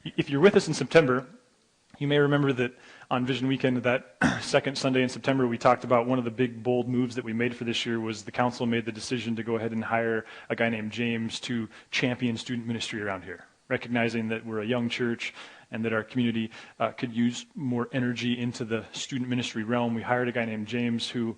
If you're with us in September, you may remember that on Vision Weekend, that second Sunday in September, we talked about one of the big, bold moves that we made for this year was the council made the decision to go ahead and hire a guy named James to champion student ministry around here, recognizing that we're a young church and that our community could use more energy into the student ministry realm. We hired a guy named James who,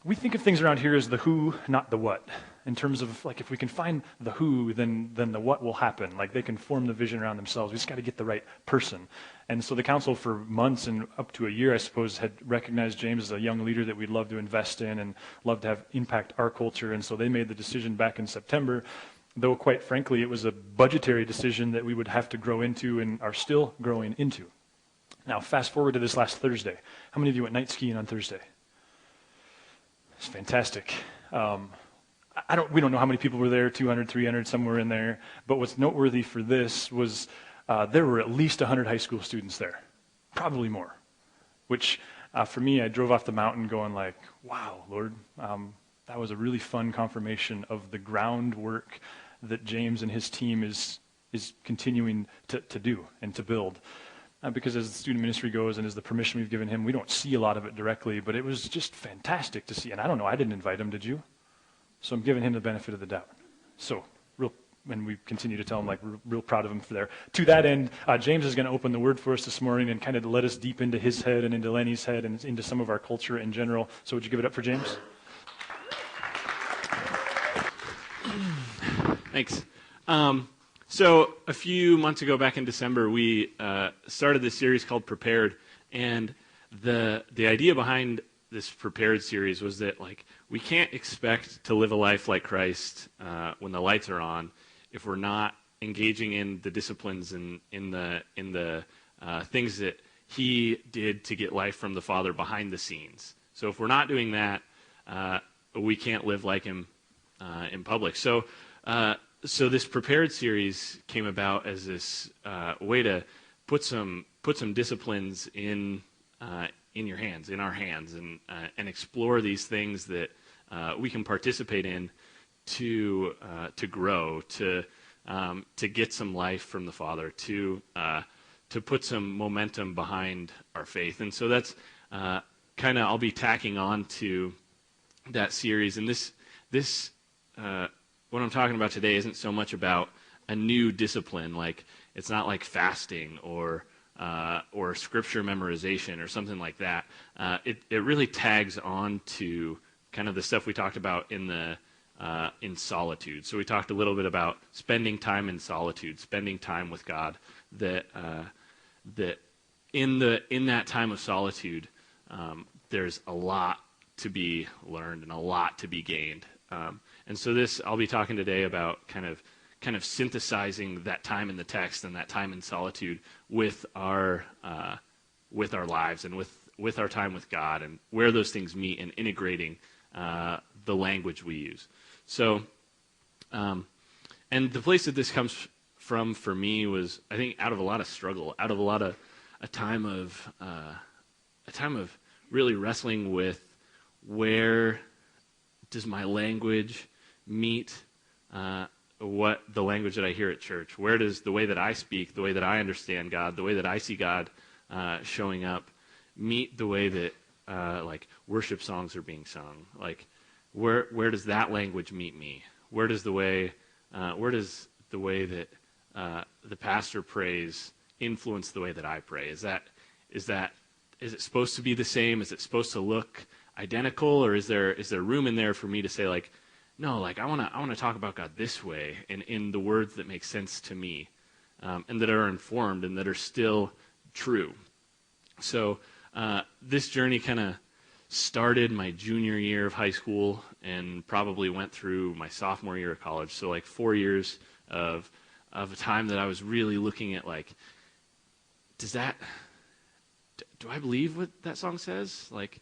we think of things around here as the who, not the what. In terms of, like, if we can find the who, then the what will happen. Like, they can form the vision around themselves. We just got to get the right person. And so the council for months and up to a year, I suppose, had recognized James as a young leader that we'd love to invest in and love to have impact our culture. And so they made the decision back in September, though quite frankly, it was a budgetary decision that we would have to grow into and are still growing into. Now, fast forward to this last Thursday. How many of you went night skiing on Thursday? It's fantastic. We don't know how many people were there, 200, 300, somewhere in there. But what's noteworthy for this was there were at least 100 high school students there, probably more. Which, for me, I drove off the mountain going like, wow, Lord, that was a really fun confirmation of the groundwork that James and his team is continuing to do and to build. Because as the student ministry goes and as the permission we've given him, we don't see a lot of it directly, but it was just fantastic to see. And I don't know, I didn't invite him, did you? So I'm giving him the benefit of the doubt. So, and we continue to tell him, like, we're real proud of him for there. To that end, James is going to open the word for us this morning and kind of let us deep into his head and into Lenny's head and into some of our culture in general. So would you give it up for James? Thanks. So a few months ago, back in December, we started this series called Prepared. And the idea behind this Prepared series was that, like, we can't expect to live a life like Christ when the lights are on if we're not engaging in the disciplines and in the things that he did to get life from the Father behind the scenes. So if we're not doing that, we can't live like him in public. So this Prepared series came about as this way to put some disciplines in your hands, in our hands, and explore these things that we can participate in to grow, to get some life from the Father, to put some momentum behind our faith. And so that's kind of, I'll be tacking on to that series. And this what I'm talking about today isn't so much about a new discipline, like it's not like fasting or scripture memorization or something like that. It really tags on to kind of the stuff we talked about in solitude. So we talked a little bit about spending time in solitude, spending time with God. That in that time of solitude, there's a lot to be learned and a lot to be gained. And so I'll be talking today about kind of synthesizing that time in the text and that time in solitude with our lives and with our time with God, and where those things meet, and integrating the language we use. So, and the place that this comes from for me was, I think, out of a lot of struggle, out of a time of really wrestling with, where does my language meet what the language that I hear at church? Where does the way that I speak, the way that I understand God, the way that I see God showing up, meet the way that like worship songs are being sung? Like, where does that language meet me? Where does the way that the pastor prays influence the way that I pray? Is it supposed to be the same? Is it supposed to look identical, or is there room in there for me to say, like, no, like I want to talk about God this way, and in the words that make sense to me, and that are informed and that are still true. So this journey kind of started my junior year of high school and probably went through my sophomore year of college. So like 4 years of a time that I was really looking at, like, do I believe what that song says? Like,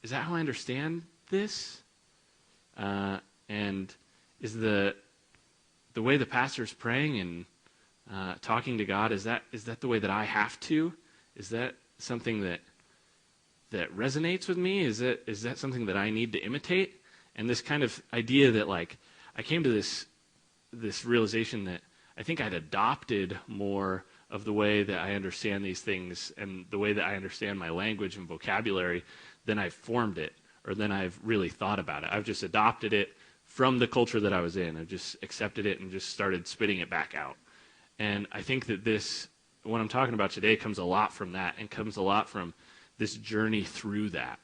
is that how I understand this? And is the way the pastor's praying and talking to God, is that the way that I have to? Is that something that resonates with me? Is that something that I need to imitate? And this kind of idea that, like, I came to this realization that I think I'd adopted more of the way that I understand these things and the way that I understand my language and vocabulary than I've formed it or than I've really thought about it. I've just adopted it from the culture that I was in. I've just accepted it and just started spitting it back out. And I think that what I'm talking about today comes a lot from that and comes a lot from this journey through that.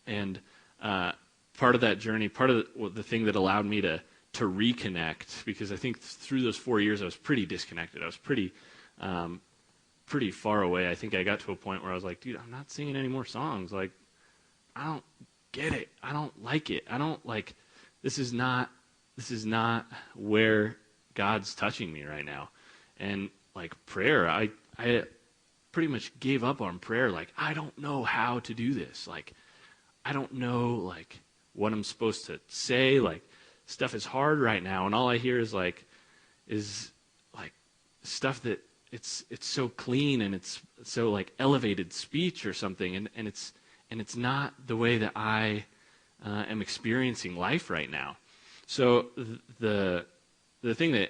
And part of that journey, part of the thing that allowed me to reconnect, because I think through those 4 years I was pretty disconnected. I was pretty far away. I think I got to a point where I was like, dude, I'm not singing any more songs. Like, I don't get it. I don't like it. I don't like, this is not where God's touching me right now. And like prayer, I pretty much gave up on prayer. Like, I don't know how to do this. Like, I don't know like what I'm supposed to say. Like, stuff is hard right now, and all I hear is stuff that it's so clean and it's so like elevated speech or something, and it's not the way that I am experiencing life right now. So the thing that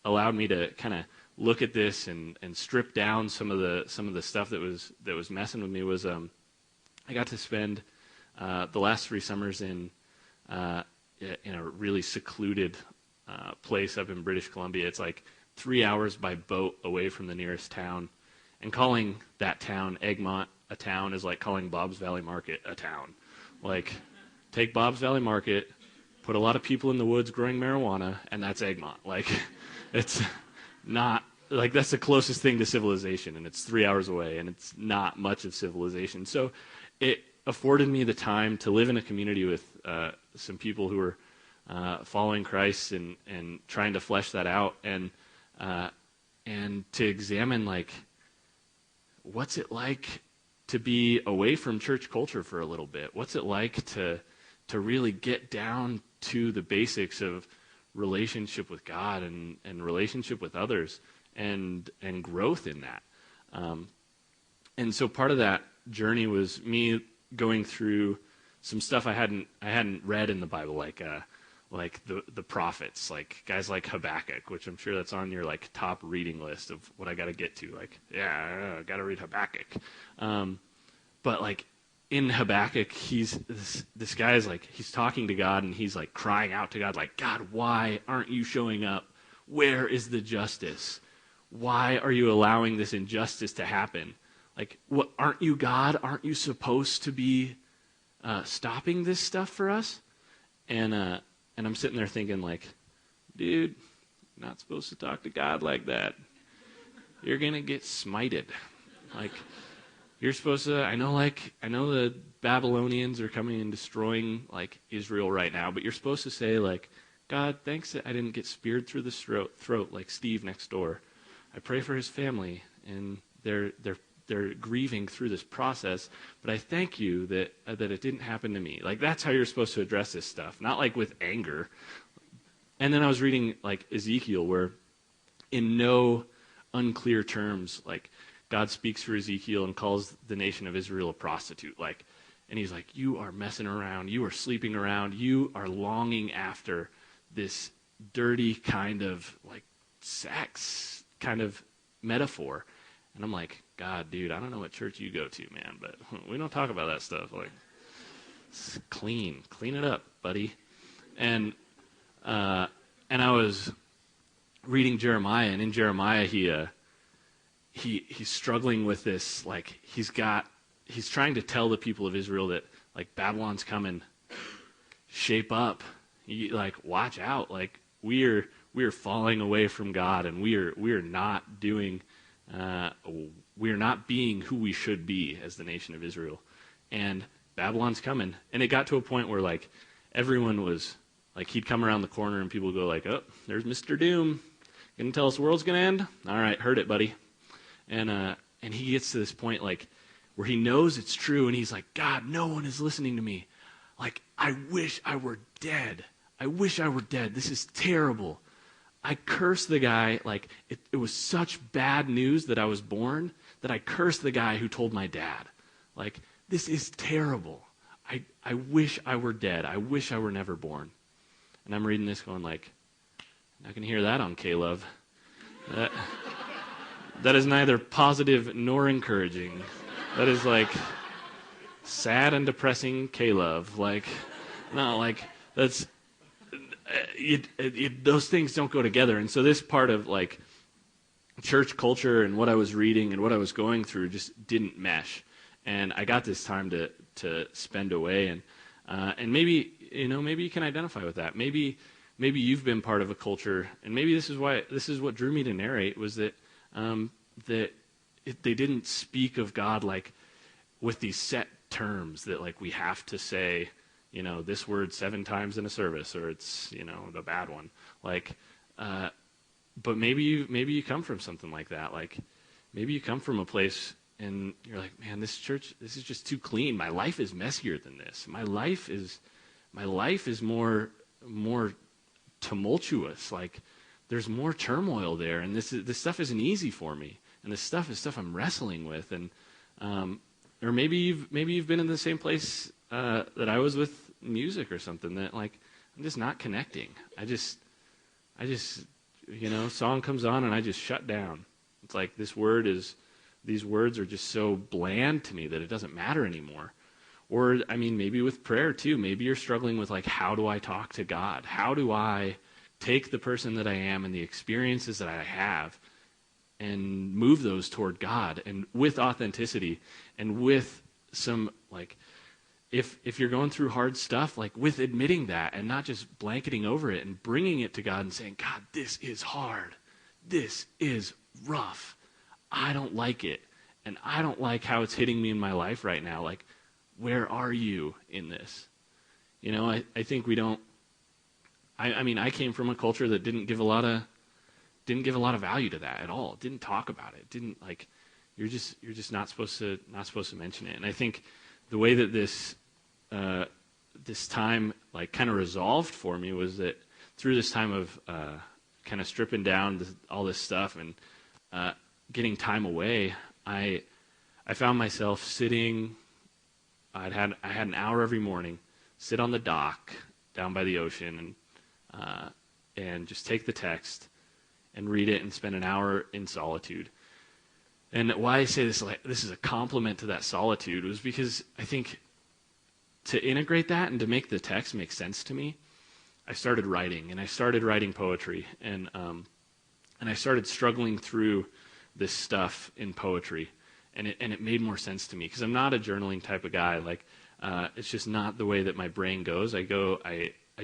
allowed me to kind of look at this and strip down some of the stuff that was messing with me was I got to spend the last 3 summers in a really secluded place up in British Columbia. It's like 3 hours by boat away from the nearest town. And calling that town Egmont a town is like calling Bob's Valley Market a town. Like, take Bob's Valley Market, put a lot of people in the woods growing marijuana, and that's Egmont. Like, it's not, like, that's the closest thing to civilization, and it's 3 hours away, and it's not much of civilization. So it afforded me the time to live in a community with some people who were following Christ and trying to flesh that out, and to examine, like, what's it like to be away from church culture for a little bit? What's it like to really get down to the basics of relationship with God and relationship with others and growth in that? And so part of that journey was me going through some stuff I hadn't read in the Bible, like the prophets, like guys like Habakkuk, which I'm sure that's on your like top reading list of what I got to get to. Like, I got to read Habakkuk. But like in Habakkuk, this guy is like, he's talking to God and he's like crying out to God, like, God, why aren't you showing up? Where is the justice? Why are you allowing this injustice to happen? Like, what, aren't you God? Aren't you supposed to be stopping this stuff for us? And I'm sitting there thinking, like, dude, you're not supposed to talk to God like that. You're gonna get smited. Like, you're supposed to. I know the Babylonians are coming and destroying like Israel right now, but you're supposed to say, like, God, thanks that I didn't get speared through the throat like Steve next door. I pray for his family, and they're grieving through this process, but I thank you that it didn't happen to me. Like, that's how you're supposed to address this stuff, not like with anger. And then I was reading like Ezekiel, where in no unclear terms, like, God speaks through Ezekiel and calls the nation of Israel a prostitute. Like, and he's like, you are messing around, you are sleeping around, you are longing after this dirty kind of like sex kind of metaphor. And I'm like, God, dude, I don't know what church you go to, man, but we don't talk about that stuff. Like, it's clean it up, buddy. And I was reading Jeremiah, and in Jeremiah, he's struggling with this. Like, he's trying to tell the people of Israel that, like, Babylon's coming, shape up, like, watch out. Like, we are falling away from God, and we are not doing. We are not being who we should be as the nation of Israel. And Babylon's coming. And it got to a point where, like, everyone was, like, he'd come around the corner and people would go like, oh, there's Mr. Doom. Gonna tell us the world's gonna end? All right, heard it, buddy. And he gets to this point, like, where he knows it's true, and he's like, God, no one is listening to me. Like, I wish I were dead. I wish I were dead. This is terrible. I cursed the guy, like, it was such bad news that I was born that I cursed the guy who told my dad. Like, this is terrible. I wish I were dead. I wish I were never born. And I'm reading this going like, I can hear that on K-Love. That is neither positive nor encouraging. That is like sad and depressing K-love. Like, no, like that's those things don't go together. And so this part of like church culture and what I was reading and what I was going through just didn't mesh. And I got this time to spend away, and maybe you can identify with that. Maybe you've been part of a culture, and maybe this is what drew me to Narrate, was that they didn't speak of God like with these set terms that like we have to say, this word 7 times in a service, or it's the bad one. Like, but maybe you come from something like that. Like maybe you come from a place and you're like, man, this church, this is just too clean. My life is messier than this. My life is more tumultuous. Like there's more turmoil there, and this stuff isn't easy for me. And this stuff is stuff I'm wrestling with. And or maybe you've been in the same place that I was with music or something, that like I'm just not connecting. I just song comes on and I just shut down. It's like these words are just so bland to me that it doesn't matter anymore. Or I mean, maybe with prayer too. Maybe you're struggling with like, how do I talk to God? How do I take the person that I am and the experiences that I have and move those toward God, and with authenticity, and with some like, if you're going through hard stuff, like with admitting that and not just blanketing over it and bringing it to God and saying, God, this is hard. This is rough. I don't like it. And I don't like how it's hitting me in my life right now. Like, where are you in this? I think we don't, I mean, I came from a culture that didn't give a lot of value to that at all. Didn't talk about it. Didn't like, you're just not supposed to mention it. And I think the way that this time like kind of resolved for me was that through this time of kind of stripping down all this stuff and getting time away, I found myself sitting. I had an hour every morning, sit on the dock down by the ocean, and just take the text and read it and spend an hour in solitude. And why I say this is a compliment to that solitude was because I think to integrate that and to make the text make sense to me, I started writing, and I started writing poetry, and I started struggling through this stuff in poetry, and it made more sense to me because I'm not a journaling type of guy. Like it's just not the way that my brain goes. I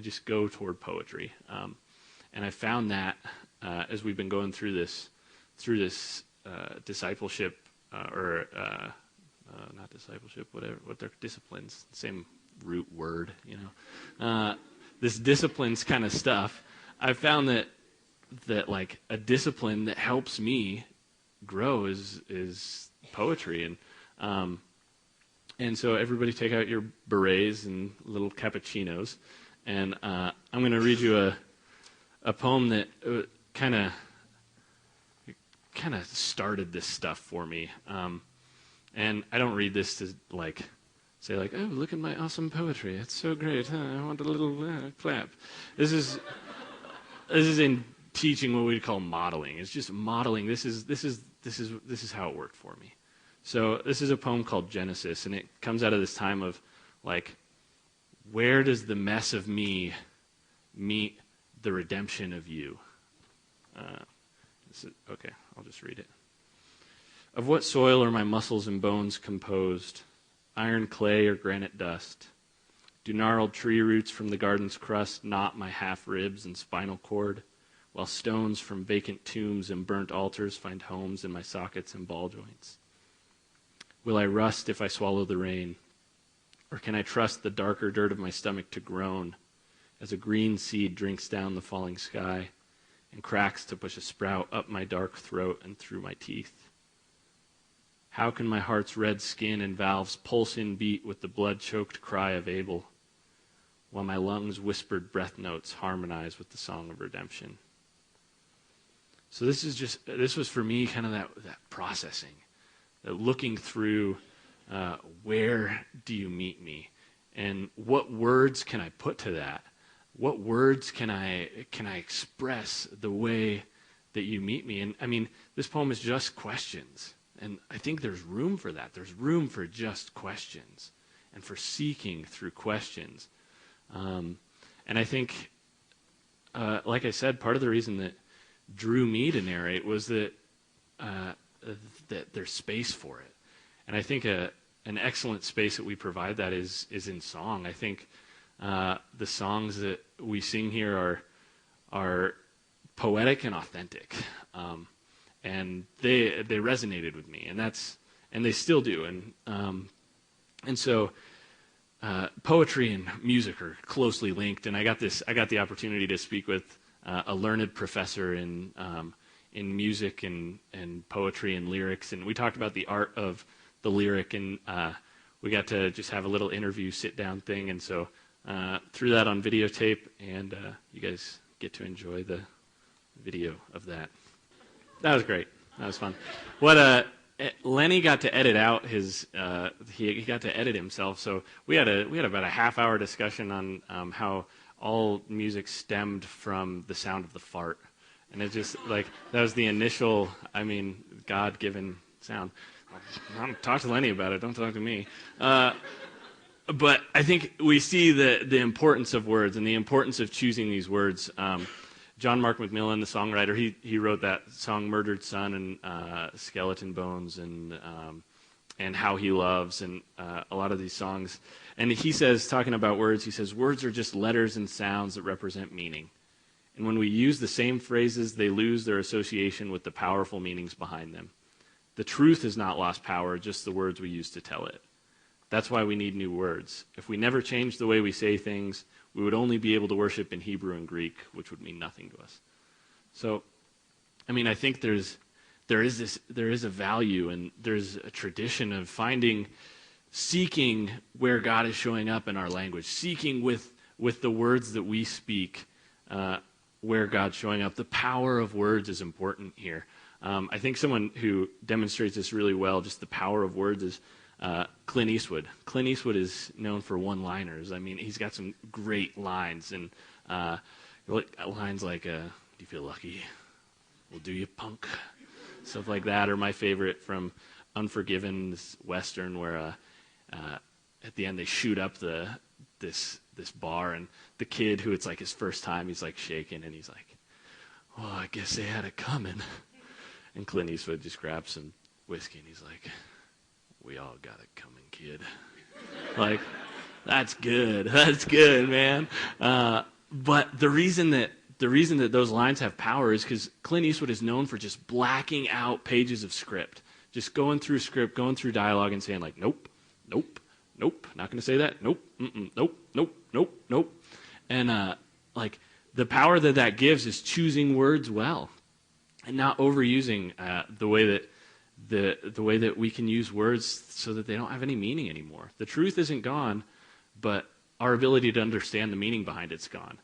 just go toward poetry, and I found that as we've been going through this discipleship or not discipleship, what they're disciplines, same root word, this disciplines kind of stuff. I found that like a discipline that helps me grow is poetry, and so everybody take out your berets and little cappuccinos, and I'm going to read you a poem that kind of started this stuff for me. And I don't read this to like say like, oh, look at my awesome poetry. It's so great. Huh? I want a little clap. This is in teaching what we'd call modeling. It's just modeling. This is how it worked for me. So this is a poem called Genesis, and it comes out of this time of like, where does the mess of me meet the redemption of you? Okay, I'll just read it. Of what soil are my muscles and bones composed? Iron, clay, or granite dust? Do gnarled tree roots from the garden's crust knot my half-ribs and spinal cord, while stones from vacant tombs and burnt altars find homes in my sockets and ball joints? Will I rust if I swallow the rain? Or can I trust the darker dirt of my stomach to groan as a green seed drinks down the falling sky and cracks to push a sprout up my dark throat and through my teeth? How can my heart's red skin and valves pulse in beat with the blood-choked cry of Abel, while my lungs' whispered breath notes harmonize with the song of redemption? So this was for me kind of that processing, that looking through where do you meet me, and what words can I put to that? What words can I express the way that you meet me. And I mean, this poem is just questions. And I think there's room for that. There's room for just questions and for seeking through questions. And I think, like I said, part of the reason that drew me to narrate was that there's space for it. And I think an excellent space that we provide that is in song. I think the songs that we sing here are poetic and authentic, and they resonated with me, and they still do. And so poetry and music are closely linked. And I got the opportunity to speak with a learned professor in music and poetry and lyrics, and we talked about the art of the lyric, and we got to just have a little interview, sit-down thing, and so threw that on videotape, and you guys get to enjoy the video of that. That was great. That was fun. Lenny got to edit out his. He got to edit himself, so we had about a half-hour discussion on how all music stemmed from the sound of the fart, and it just that was the initial. I mean, God-given sound. Don't talk to Lenny about it. Don't talk to me. But I think we see the importance of words and the importance of choosing these words. John Mark McMillan, the songwriter, he wrote that song "Murdered Son" and "Skeleton Bones" and "How He Loves" and a lot of these songs. And he says, talking about words, he says, "Words are just letters and sounds that represent meaning. And when we use the same phrases, they lose their association with the powerful meanings behind them. The truth has not lost power, just the words we use to tell it. That's why we need new words. If we never changed the way we say things, we would only be able to worship in Hebrew and Greek, which would mean nothing to us." So, I mean, I think there is a value and there's a tradition of seeking where God is showing up in our language, seeking with the words that we speak where God's showing up. The power of words is important here. I think someone who demonstrates this really well, just the power of words, is Clint Eastwood. Clint Eastwood is known for one-liners. I mean, he's got some great lines, and lines like, "Do you feel lucky? Well, do you, punk?" Stuff like that. Or my favorite from Unforgiven, this Western, where at the end they shoot up this bar, and the kid, who it's like his first time, he's like shaking, and he's like, "Oh, I guess they had it coming." And Clint Eastwood just grabs some whiskey, and he's like, "We all got it coming, kid." Like, that's good. That's good, man. But the reason that those lines have power is because Clint Eastwood is known for just blacking out pages of script, just going through script, going through dialogue, and saying like, "Nope, nope, nope, not going to say that. Nope, nope, nope, nope, nope." And the power that gives is choosing words well, and not overusing the way that we can use words so that they don't have any meaning anymore. The truth isn't gone, but our ability to understand the meaning behind it's gone.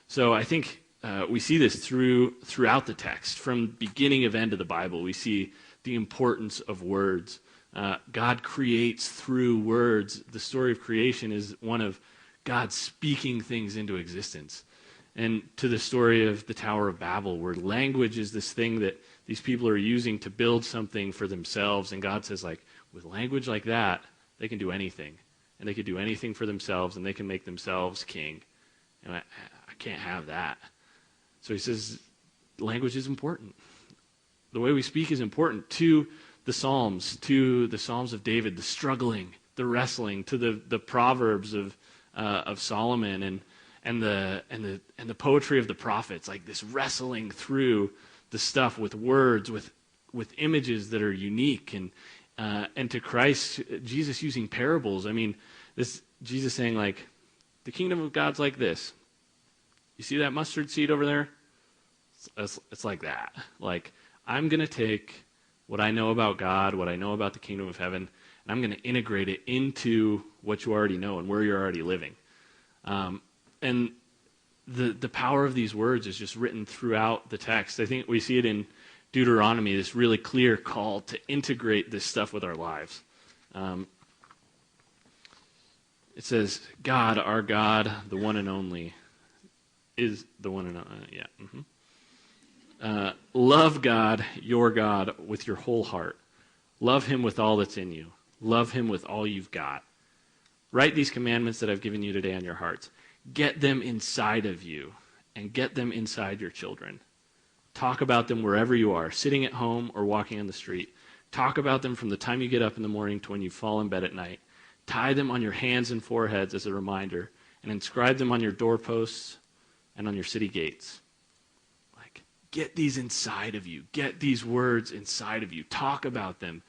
So I think we see this throughout the text. From beginning of end of the Bible, we see the importance of words. God creates through words. The story of creation is one of God speaking things into existence. And to the story of the Tower of Babel, where language is this thing that these people are using to build something for themselves, and God says, like, with language like that, they can do anything. And they can do anything for themselves, and they can make themselves king. And I can't have that. So he says, language is important. The way we speak is important to the Psalms of David, the struggling, the wrestling, to the Proverbs of Solomon, and the poetry of the prophets, like this wrestling through the stuff with words, with images that are unique, and to Christ, Jesus using parables. I mean, this Jesus saying, like, the kingdom of God's like this. You see that mustard seed over there? It's like that. Like, I'm going to take what I know about God, what I know about the kingdom of heaven, and I'm going to integrate it into what you already know and where you're already living. And the power of these words is just written throughout the text. I think we see it in Deuteronomy, this really clear call to integrate this stuff with our lives. It says, God, our God, the one and only, is the one and only. Yeah. Mm-hmm. Love God, your God, with your whole heart. Love him with all that's in you. Love him with all you've got. Write these commandments that I've given you today on your hearts. Get them inside of you and get them inside your children. Talk about them wherever you are, sitting at home or walking on the street. Talk about them from the time you get up in the morning to when you fall in bed at night. Tie them on your hands and foreheads as a reminder, and inscribe them on your doorposts and on your city gates. Like, get these inside of you. Get these words inside of you. Talk about them.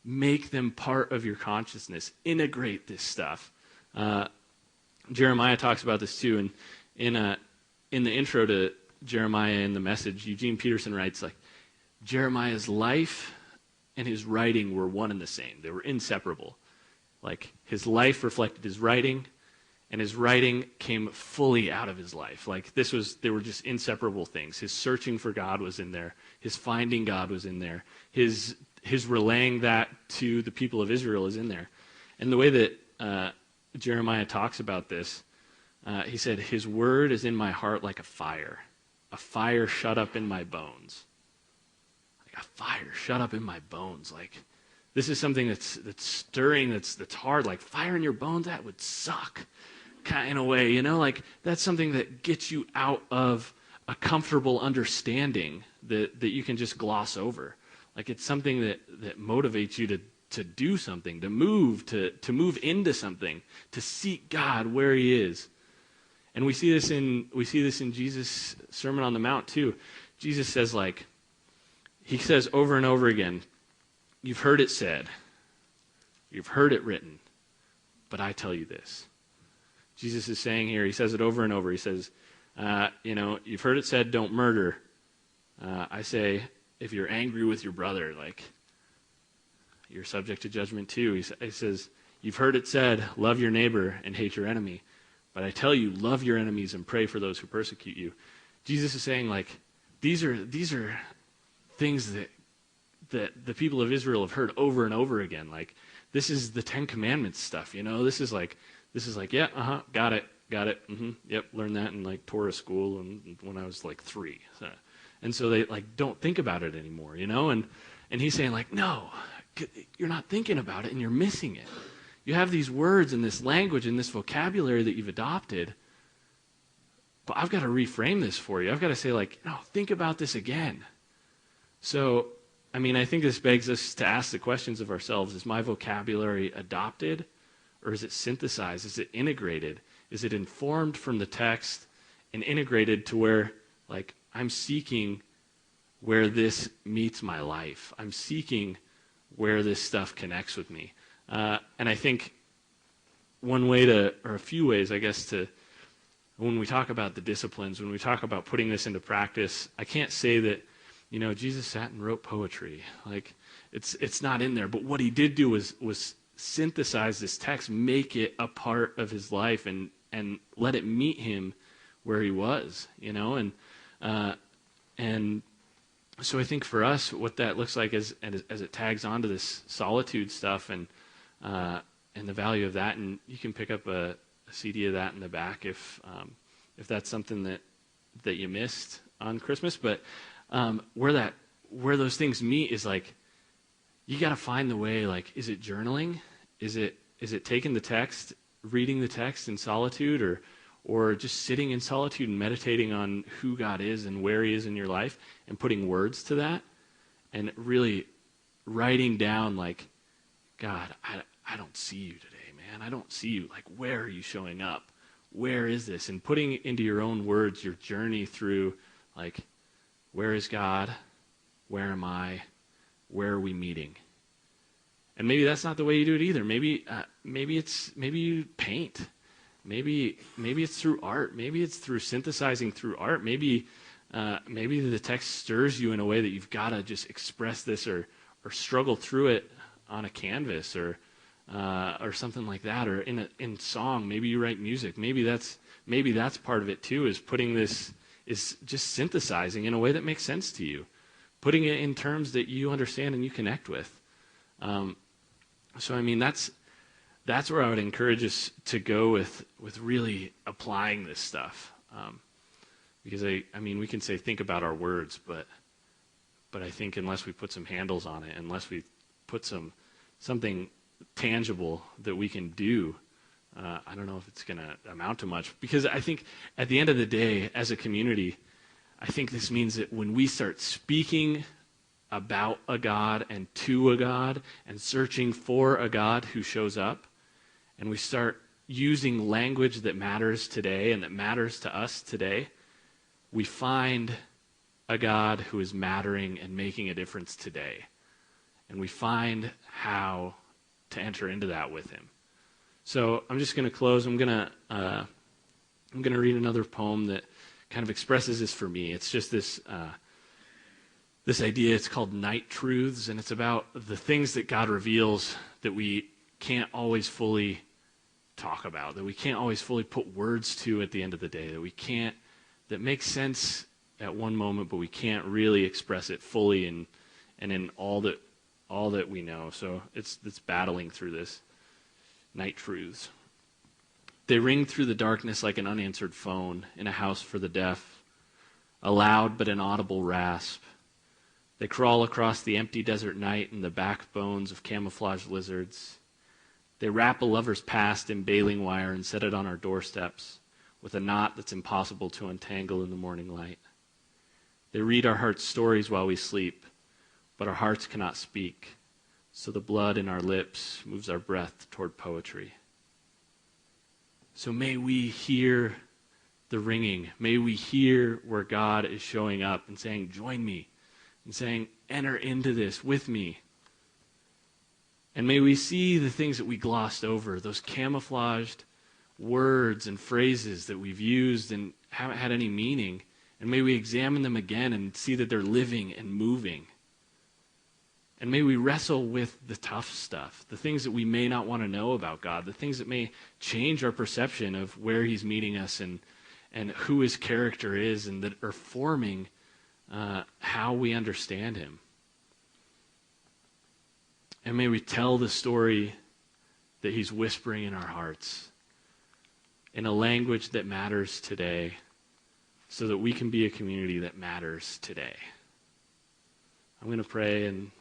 Make them part of your consciousness. Integrate this stuff. Jeremiah talks about this too, and in the intro to Jeremiah in the Message, Eugene Peterson writes, like, Jeremiah's life and his writing were one and the same. They were inseparable. Like, his life reflected his writing, and his writing came fully out of his life. Like, they were just inseparable things. His searching for God was in there. His finding God was in there. His relaying that to the people of Israel is in there. And the way that Jeremiah talks about this, he said, his word is in my heart like a fire shut up in my bones. Like a fire shut up in my bones. Like, this is something that's stirring, that's hard. Like, fire in your bones, that would suck, kind of in a way, you know? Like, that's something that gets you out of a comfortable understanding that you can just gloss over. Like, it's something that motivates you to do something, to move into something, to seek God where he is. And we see this in Jesus' Sermon on the Mount too. Jesus says, like, he says over and over again, you've heard it said, you've heard it written, but I tell you this. Jesus is saying here, he says it over and over. He says, you've heard it said, don't murder. I say, if you're angry with your brother, like, you're subject to judgment too. He says, you've heard it said, love your neighbor and hate your enemy. But I tell you, love your enemies and pray for those who persecute you. Jesus is saying, like, these are things that the people of Israel have heard over and over again. Like, this is the Ten Commandments stuff, you know? This is like, yeah, got it, yep, learned that in, like, Torah school and when I was, like, 3. And so they, like, don't think about it anymore, you know? And he's saying, like, no, you're not thinking about it and you're missing it. You have these words and this language and this vocabulary that you've adopted, but I've got to reframe this for you. I've got to say, like, no, think about this again. So, I mean, I think this begs us to ask the questions of ourselves. Is my vocabulary adopted, or is it synthesized? Is it integrated? Is it informed from the text and integrated to where, like, I'm seeking where this meets my life? I'm seeking where this stuff connects with me. And I think one way or a few ways, I guess, when we talk about the disciplines, when we talk about putting this into practice, I can't say that, you know, Jesus sat and wrote poetry. Like, it's not in there. But what he did do was synthesize this text, make it a part of his life, and let it meet him where he was, you know? And so I think for us, what that looks like as it tags onto this solitude stuff and the value of that, and you can pick up a CD of that in the back if that's something that you missed on Christmas. But where those things meet is, like, you got to find the way. Like, is it journaling? Is it taking the text, reading the text in solitude, or just sitting in solitude and meditating on who God is and where he is in your life and putting words to that and really writing down, like, God, I don't see you today, man. I don't see you. Like, where are you showing up? Where is this? And putting into your own words your journey through, like, where is God? Where am I? Where are we meeting? And maybe that's not the way you do it either. Maybe you paint. Maybe it's through art. Maybe it's through synthesizing through art. Maybe the text stirs you in a way that you've got to just express this or struggle through it on a canvas or something like that, or in song. Maybe you write music. Maybe that's part of it too. Is putting this, is just synthesizing in a way that makes sense to you, putting it in terms that you understand and you connect with. So I mean, that's where I would encourage us to go with really applying this stuff. Because I mean, we can say think about our words, but I think unless we put some handles on it, unless we put something tangible that we can do, I don't know if it's going to amount to much. Because I think at the end of the day, as a community, I think this means that when we start speaking about a God and to a God and searching for a God who shows up, and we start using language that matters today and that matters to us today, we find a God who is mattering and making a difference today. And we find how to enter into that with him. So I'm just going to close. I'm going to read another poem that kind of expresses this for me. It's just this idea. It's called Night Truths, and it's about the things that God reveals that we can't always fully talk about, that we can't always fully put words to at the end of the day, that makes sense at one moment, but we can't really express it fully and in all that we know. So it's battling through this. Night Truths. They ring through the darkness like an unanswered phone in a house for the deaf, a loud but inaudible rasp. They crawl across the empty desert night in the backbones of camouflaged lizards. They wrap a lover's past in baling wire and set it on our doorsteps with a knot that's impossible to untangle in the morning light. They read our hearts' stories while we sleep, but our hearts cannot speak, so the blood in our lips moves our breath toward poetry. So may we hear the ringing. May we hear where God is showing up and saying, join me, and saying, enter into this with me. And may we see the things that we glossed over, those camouflaged words and phrases that we've used and haven't had any meaning, and may we examine them again and see that they're living and moving. And may we wrestle with the tough stuff, the things that we may not want to know about God, the things that may change our perception of where he's meeting us and who his character is, and that are forming how we understand him. And may we tell the story that he's whispering in our hearts in a language that matters today, so that we can be a community that matters today. I'm going to pray, and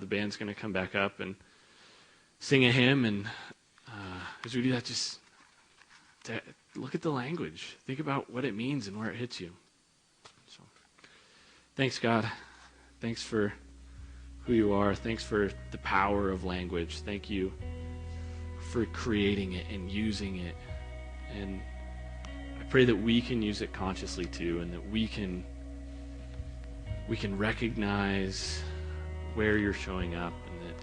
the band's going to come back up and sing a hymn. And as we do that, just look at the language. Think about what it means and where it hits you. So, thanks, God. Thanks for who you are. Thanks for the power of language. Thank you for creating it and using it. And I pray that we can use it consciously too, and that we can recognize where you're showing up, and that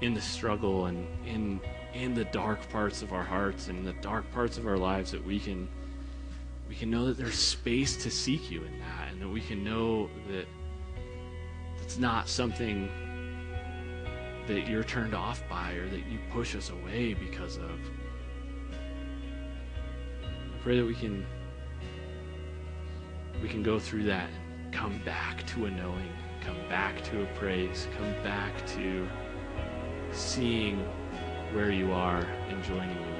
in the struggle and in the dark parts of our hearts and the dark parts of our lives, that we can know that there's space to seek you in that, and that we can know that it's not something that you're turned off by or that you push us away because of. I pray that we can go through that and come back to a knowing, come back to a praise, come back to seeing where you are and joining you.